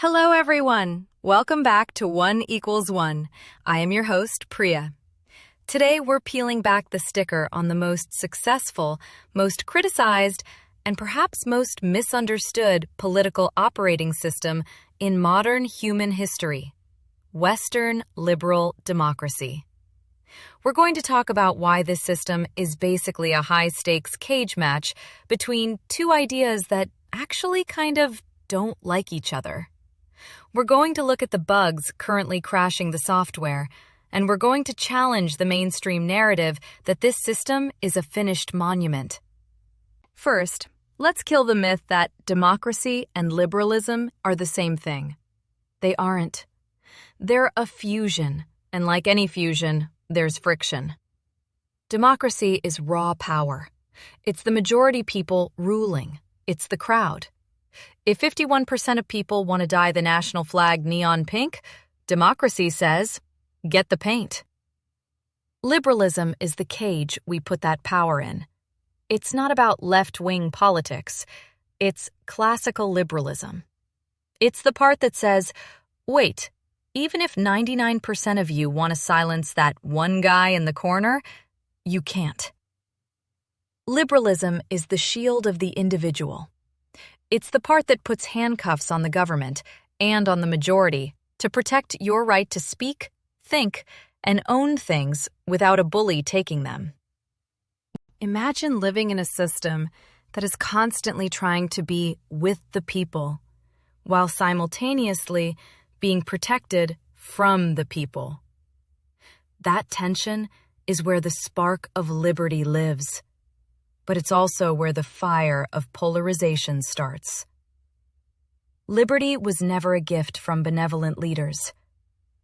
Hello, everyone. Welcome back to 1 Equals 1. I am your host, Priya. Today, we're peeling back the sticker on the most successful, most criticized, and perhaps most misunderstood political operating system in modern human history: Western liberal democracy. We're going to talk about why this system is basically a high-stakes cage match between two ideas that actually kind of don't like each other. We're going to look at the bugs currently crashing the software, and we're going to challenge the mainstream narrative that this system is a finished monument. First, let's kill the myth that democracy and liberalism are the same thing. They aren't. They're a fusion, and like any fusion, there's friction. Democracy is raw power. It's the majority people ruling. It's the crowd. If 51% of people want to dye the national flag neon pink, democracy says, get the paint. Liberalism is the cage we put that power in. It's not about left-wing politics. It's classical liberalism. It's the part that says, wait, even if 99% of you want to silence that one guy in the corner, you can't. Liberalism is the shield of the individual. It's the part that puts handcuffs on the government and on the majority to protect your right to speak, think, and own things without a bully taking them. Imagine living in a system that is constantly trying to be with the people, while simultaneously being protected from the people. That tension is where the spark of liberty lives. But it's also where the fire of polarization starts. Liberty was never a gift from benevolent leaders.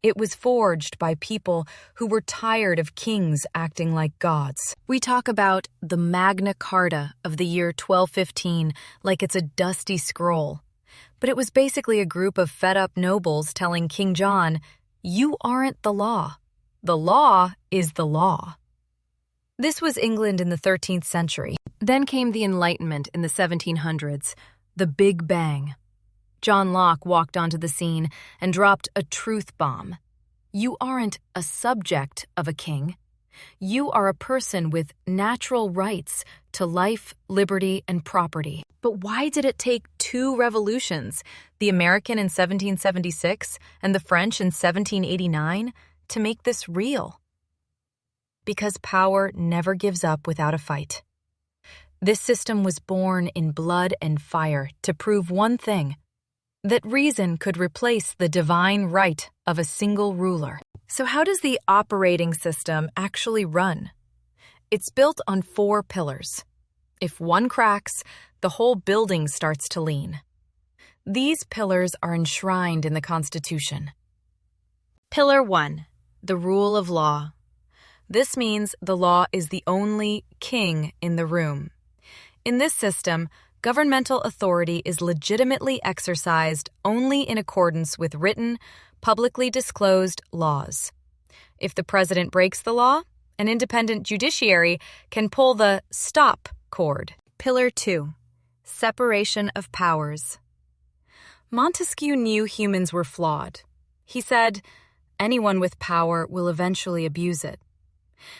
It was forged by people who were tired of kings acting like gods. We talk about the Magna Carta of the year 1215 like it's a dusty scroll. But it was basically a group of fed-up nobles telling King John, "You aren't the law. The law is the law." This was England in the 13th century. Then came the Enlightenment in the 1700s, the Big Bang. John Locke walked onto the scene and dropped a truth bomb. You aren't a subject of a king. You are a person with natural rights to life, liberty, and property. But why did it take two revolutions, the American in 1776 and the French in 1789, to make this real? Because power never gives up without a fight. This system was born in blood and fire to prove one thing: that reason could replace the divine right of a single ruler. So how does the operating system actually run? It's built on 4 pillars. If one cracks, the whole building starts to lean. These pillars are enshrined in the Constitution. Pillar 1, the rule of law. This means the law is the only king in the room. In this system, governmental authority is legitimately exercised only in accordance with written, publicly disclosed laws. If the president breaks the law, an independent judiciary can pull the stop cord. Pillar 2, separation of powers. Montesquieu knew humans were flawed. He said, anyone with power will eventually abuse it.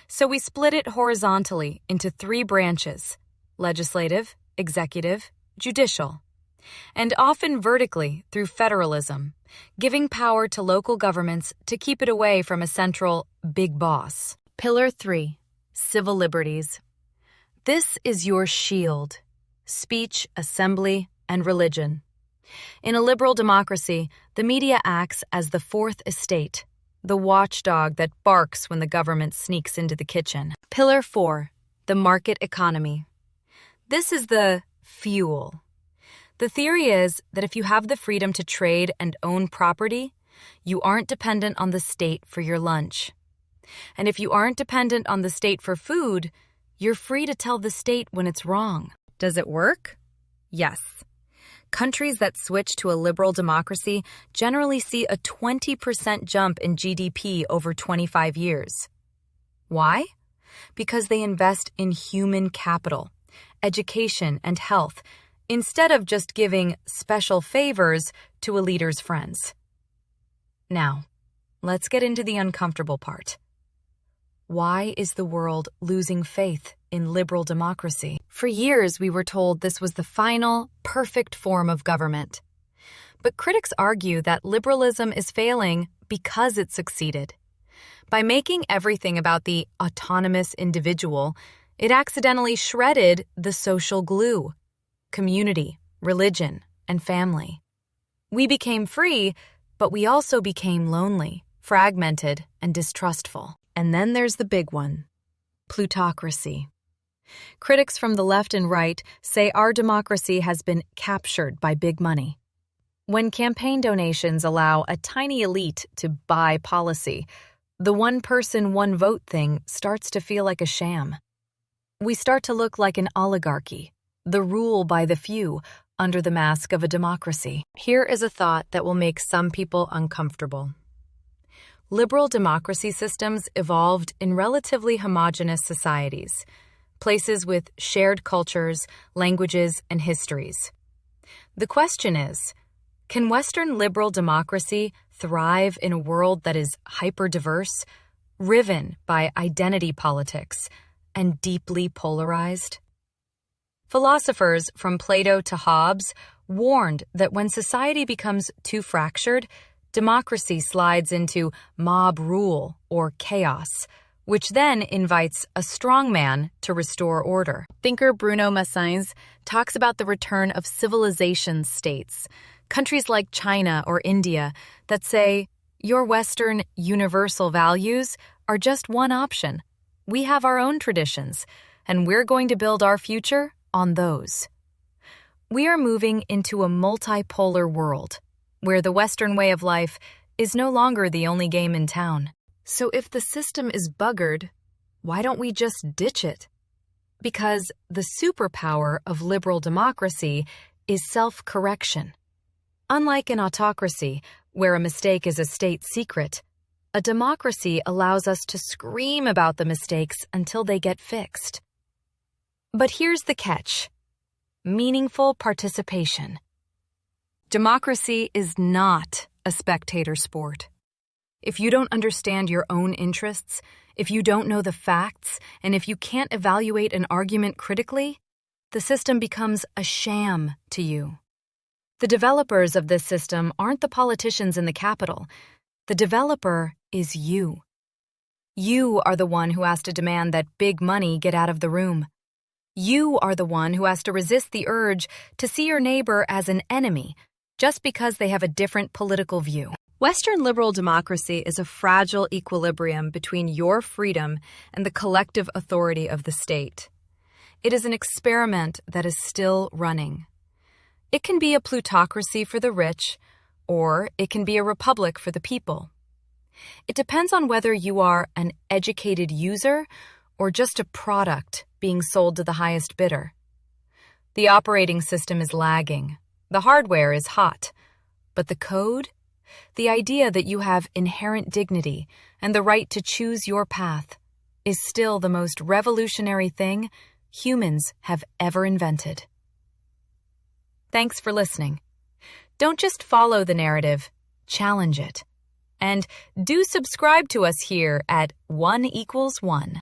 So we split it horizontally into 3 branches: legislative, executive, judicial, and often vertically through federalism, giving power to local governments to keep it away from a central big boss. Pillar 3, civil liberties. This is your shield: speech, assembly, and religion. In a liberal democracy, the media acts as the 4th estate, the watchdog that barks when the government sneaks into the kitchen. Pillar 4, the market economy. This is the fuel. The theory is that if you have the freedom to trade and own property, you aren't dependent on the state for your lunch. And if you aren't dependent on the state for food, you're free to tell the state when it's wrong. Does it work? Yes. Countries that switch to a liberal democracy generally see a 20% jump in GDP over 25 years. Why? Because they invest in human capital, education, and health, instead of just giving special favors to a leader's friends. Now, let's get into the uncomfortable part. Why is the world losing faith in liberal democracy? For years, we were told this was the final, perfect form of government. But critics argue that liberalism is failing because it succeeded. By making everything about the autonomous individual, it accidentally shredded the social glue: community, religion, and family. We became free, but we also became lonely, fragmented, and distrustful. And then there's the big one: plutocracy. Critics from the left and right say our democracy has been captured by big money. When campaign donations allow a tiny elite to buy policy, the one person, one vote thing starts to feel like a sham. We start to look like an oligarchy, the rule by the few, under the mask of a democracy. Here is a thought that will make some people uncomfortable. Liberal democracy systems evolved in relatively homogeneous societies, places with shared cultures, languages, and histories. The question is, can Western liberal democracy thrive in a world that is hyper-diverse, riven by identity politics, and deeply polarized? Philosophers from Plato to Hobbes warned that when society becomes too fractured, democracy slides into mob rule or chaos, which then invites a strongman to restore order. Thinker Bruno Massins talks about the return of civilization states, countries like China or India that say, your Western universal values are just one option. We have our own traditions, and we're going to build our future on those. We are moving into a multipolar world, where the Western way of life is no longer the only game in town. So if the system is buggered, why don't we just ditch it? Because the superpower of liberal democracy is self-correction. Unlike an autocracy, where a mistake is a state secret, a democracy allows us to scream about the mistakes until they get fixed. But here's the catch: meaningful participation. Democracy is not a spectator sport. If you don't understand your own interests, if you don't know the facts, and if you can't evaluate an argument critically, the system becomes a sham to you. The developers of this system aren't the politicians in the Capitol. The developer is you. You are the one who has to demand that big money get out of the room. You are the one who has to resist the urge to see your neighbor as an enemy just because they have a different political view. Western liberal democracy is a fragile equilibrium between your freedom and the collective authority of the state. It is an experiment that is still running. It can be a plutocracy for the rich, or it can be a republic for the people. It depends on whether you are an educated user or just a product being sold to the highest bidder. The operating system is lagging. The hardware is hot. But the code? The idea that you have inherent dignity and the right to choose your path is still the most revolutionary thing humans have ever invented. Thanks for listening. Don't just follow the narrative, challenge it. And do subscribe to us here at 1 = 1.